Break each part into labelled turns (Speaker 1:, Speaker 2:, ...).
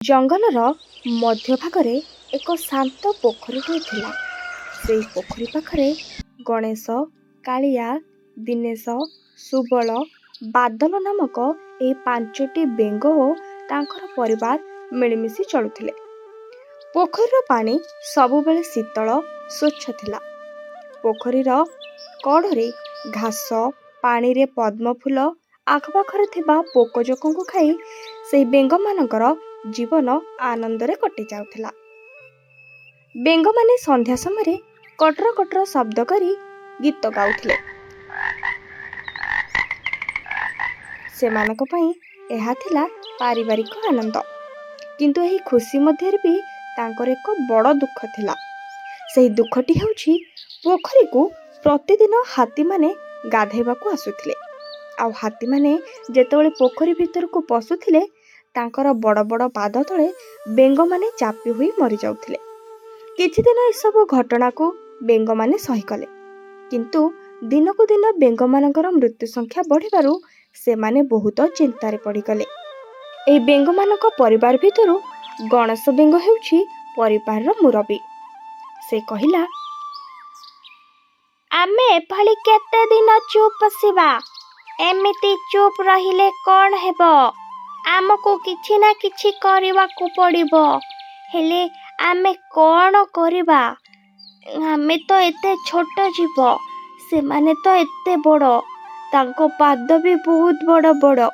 Speaker 1: ଜଙ୍ଗଲର ମଧ୍ୟଭାଗରେ ଏକ ଶାନ୍ତ ପୋଖରୀଟିଏ ଥିଲା। ସେଇ ପୋଖରୀ ପାଖରେ ଗଣେଶ, କାଳିଆ, ଦିନେଶ, ସୁବଳ, ବାଦଲ ନାମକ ଏହି 5ଟି ବେଙ୍ଗ ଓ ତାଙ୍କର ପରିବାର ମିଳିମିଶି ଚଳୁଥିଲେ। ପୋଖରୀର ପାଣି ସବୁବେଳେ ଶୀତଳ ସ୍ୱଚ୍ଛ ଥିଲା। ପୋଖରୀର କଡ଼ରେ ଘାସ, ପାଣିରେ ପଦ୍ମଫୁଲ, ଆଖପାଖରେ ଥିବା ପୋକଜୋକଙ୍କୁ ଖାଇ ସେହି ବେଙ୍ଗମାନଙ୍କର ଜୀବନ ଆନନ୍ଦରେ କଟି ଯାଉଥିଲା। ବେଙ୍ଗମାନେ ସନ୍ଧ୍ୟା ସମୟରେ କଟର କଟର ଶବ୍ଦ କରି ଗୀତ ଗାଉଥିଲେ। ସେମାନଙ୍କ ପାଇଁ ଏହା ଥିଲା ପାରିବାରିକ ଆନନ୍ଦ। କିନ୍ତୁ ଏହି ଖୁସି ମଧ୍ୟରେ ବି ତାଙ୍କର ଏକ ବଡ଼ ଦୁଃଖ ଥିଲା। ସେହି ଦୁଃଖଟି ହେଉଛି ପୋଖରୀକୁ ପ୍ରତିଦିନ ହାତୀମାନେ ଗାଧୋଇବାକୁ ଆସୁଥିଲେ। ଆଉ ହାତୀମାନେ ଯେତେବେଳେ ପୋଖରୀ ଭିତରକୁ ପଶୁଥିଲେ ତାଙ୍କର ବଡ଼ ବଡ଼ ପାଦ ତଳେ ବେଙ୍ଗମାନେ ଚାପି ହୋଇ ମରିଯାଉଥିଲେ। କିଛିଦିନ ଏସବୁ ଘଟଣାକୁ ବେଙ୍ଗମାନେ ସହିକଲେ। କିନ୍ତୁ ଦିନକୁ ଦିନ ବେଙ୍ଗମାନଙ୍କର ମୃତ୍ୟୁ ସଂଖ୍ୟା ବଢ଼ିବାରୁ ସେମାନେ ବହୁତ ଚିନ୍ତାରେ ପଡ଼ିଗଲେ। ଏହି ବେଙ୍ଗମାନଙ୍କ ପରିବାର ଭିତରୁ ଗଣେଶ ବେଙ୍ଗ ହେଉଛି ପରିବାରର ମୁରବୀ। ସେ କହିଲା, ଆମେ ଏଭଳି କେତେ ଦିନ ଚୁପ୍ ବସିବା? ଏମିତି ଚୁପ୍ ରହିଲେ କ'ଣ ହେବ? ଆମକୁ କିଛି ନା କିଛି କରିବାକୁ ପଡ଼ିବ। ହେଲେ ଆମେ କ'ଣ କରିବା? ଆମେ ତ ଏତେ ଛୋଟ ଜୀବ, ସେମାନେ ତ ଏତେ ବଡ଼, ତାଙ୍କ ପାଦ ବି ବହୁତ ବଡ଼ ବଡ଼।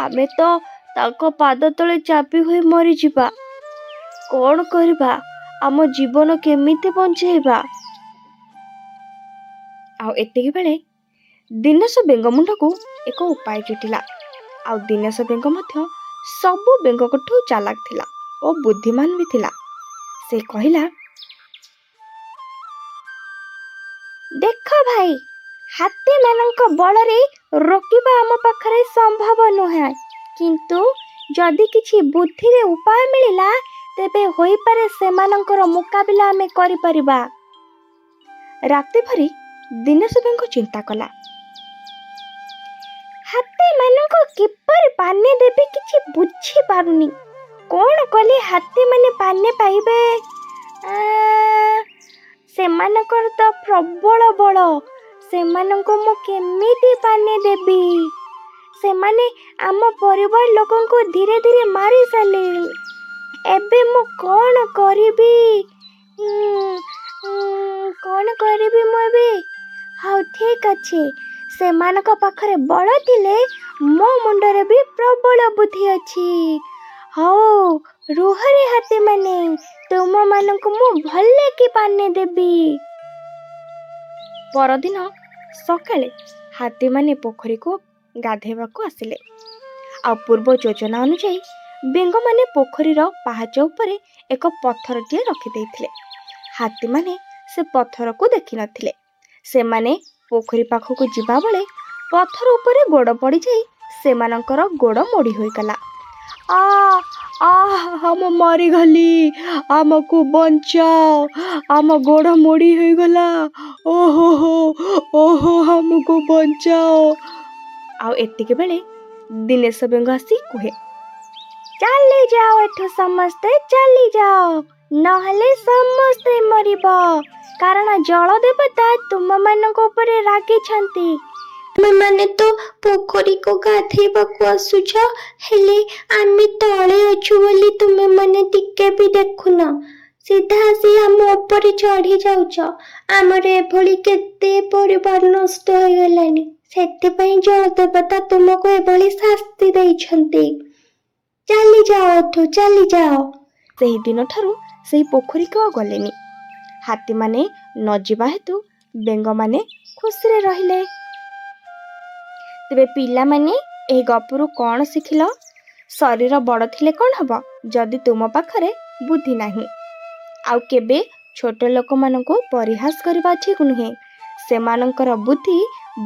Speaker 1: ଆମେ ତ ତାଙ୍କ ପାଦ ତଳେ ଚାପି ହୋଇ ମରିଯିବା। କ'ଣ କରିବା? ଆମ ଜୀବନ କେମିତି ବଞ୍ଚେଇବା? ଆଉ ଏତିକି ବେଳେ ଦିନେଶ ବେଙ୍ଗ ମୁଣ୍ଡକୁ ଏକ ଉପାୟ ଜୁଟିଲା। ଆଉ ଦିନେଶ ବେଙ୍ଗ ମଧ୍ୟ ସବୁ ବେଙ୍ଗଙ୍କଠୁ ଚାଲାକ ଥିଲା ଓ ବୁଦ୍ଧିମାନ ବି ଥିଲା। ସେ କହିଲା, ଦେଖ ଭାଇ, ହାତୀମାନଙ୍କ ବଳରେ ରୋକିବା ଆମ ପାଖରେ ସମ୍ଭବ ନୁହେଁ। କିନ୍ତୁ ଯଦି କିଛି ବୁଦ୍ଧିରେ ଉପାୟ ମିଳିଲା ତେବେ ହୋଇପାରେ ସେମାନଙ୍କର ମୁକାବିଲା ଆମେ କରିପାରିବା। ରାତି ଭରି ଦିନେଶ ବେଙ୍ଗ ଚିନ୍ତା କଲା। ହାତୀମାନଙ୍କୁ କିପରି ପାନେ ଦେବି କିଛି ବୁଝିପାରୁନି। କ'ଣ କଲେ ହାତୀମାନେ ପାନେ ପାଇବେ? ସେମାନଙ୍କର ତ ପ୍ରବଳ ବଳ, ସେମାନଙ୍କୁ ମୁଁ କେମିତି ପାନେ ଦେବି? ସେମାନେ ଆମ ପରିବାର ଲୋକଙ୍କୁ ଧୀରେ ଧୀରେ ମାରି ସାରିଲେଣି। ଏବେ ମୁଁ କ'ଣ କରିବି? କ'ଣ କରିବି ମୁଁ ଏବେ? ହଉ ଠିକ୍ ଅଛି, ସେମାନଙ୍କ ପାଖରେ ବଳ ଥିଲେ ମୋ ମୁଣ୍ଡରେ ବି ପ୍ରବଳ ବୁଦ୍ଧି ଅଛି। ହଉ ରୁହରେ ହାତୀମାନେ, ତୁମମାନଙ୍କୁ ମୁଁ ଭଲକି ପାନେ ଦେବି। ପରଦିନ ସକାଳେ ହାତୀମାନେ ପୋଖରୀକୁ ଗାଧୋଇବାକୁ ଆସିଲେ। ଆଉ ପୂର୍ବ ଯୋଜନା ଅନୁଯାୟୀ ବେଙ୍ଗମାନେ ପୋଖରୀର ପାହାଚ ଉପରେ ଏକ ପଥରଟିଏ ରଖିଦେଇଥିଲେ। ହାତୀମାନେ ସେ ପଥରକୁ ଦେଖିନଥିଲେ। ସେମାନେ ପୋଖରୀ ପାଖକୁ ଯିବା ବେଳେ ପଥର ଉପରେ ଗୋଡ଼ ପଡ଼ିଯାଇ ସେମାନଙ୍କର ଗୋଡ଼ ମୋଡ଼ି ହୋଇଗଲା। ମୁଁ ମରିଗଲି, ଆମକୁ ବଞ୍ଚାଅ, ଆମ ଗୋଡ଼ ମୋଡ଼ି ହୋଇଗଲା, ଓହୋ ଆମକୁ ବଞ୍ଚାଅ। ଆଉ ଏତିକି ବେଳେ ଦିନେଶ ବେଙ୍ଗ ଆସି କୁହେ, ଚାଲିଯାଅ ଏଠୁ ସମସ୍ତେ, ଚାଲିଯାଅ, ନହେଲେ ସମସ୍ତେ ମରିବ। କାରଣ ଜଳ ଦେବତା ତୁମମାନଙ୍କ ଉପରେ ରାଗିଛନ୍ତି। ତୁମେମାନେ ତ ପୋଖରୀକୁ ଗାଧେଇବାକୁ ଆସୁଛ, ହେଲେ ଆମେ ତଳେ ଅଛୁ ବୋଲି ତୁମେମାନେ ଟିକେ ବି ଦେଖୁନ। ସିଧା ଆସି ଆମ ଉପରେ ଚଢ଼ି ଯାଉଛ। ଆମର ଏଭଳି କେତେ ପରିବାର ନଷ୍ଟ ହୋଇଗଲାଣି। ସେଥିପାଇଁ ଜଳ ଦେବତା ତୁମକୁ ଏଭଳି ଶାସ୍ତି ଦେଇଛନ୍ତି। ଚାଲିଯାଅ ଏଠୁ, ଚାଲିଯାଅ। ସେହି ଦିନଠାରୁ ସେହି ପୋଖରୀକୁ ଆଉ ଗଲେନି। ହାତୀମାନେ ନ ଯିବା ହେତୁ ବେଙ୍ଗମାନେ ଖୁସିରେ ରହିଲେ। ତେବେ ପିଲାମାନେ, ଏହି ଗପରୁ କ'ଣ ଶିଖିଲ? ଶରୀର ବଡ଼ ଥିଲେ କ'ଣ ହବ ଯଦି ତୁମ ପାଖରେ ବୁଦ୍ଧି ନାହିଁ? ଆଉ କେବେ ଛୋଟ ଲୋକମାନଙ୍କୁ ପରିହାସ କରିବା ଠିକ୍ ନୁହେଁ। ସେମାନଙ୍କର ବୁଦ୍ଧି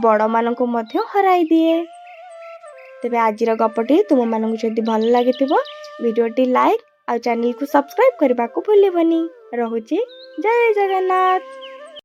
Speaker 1: ବଡ଼ମାନଙ୍କୁ ମଧ୍ୟ ହରାଇ ଦିଏ। ତେବେ ଆଜିର ଗପଟି ତୁମମାନଙ୍କୁ ଯଦି ଭଲ ଲାଗିଥିବ ଭିଡ଼ିଓଟି ଲାଇକ୍ ଆଉ ଚ୍ୟାନେଲକୁ ସବସ୍କ୍ରାଇବ୍ କରିବାକୁ ଭୁଲିବନି। ରହୁଛି, ଜୟ ଜଗନ୍ନାଥ।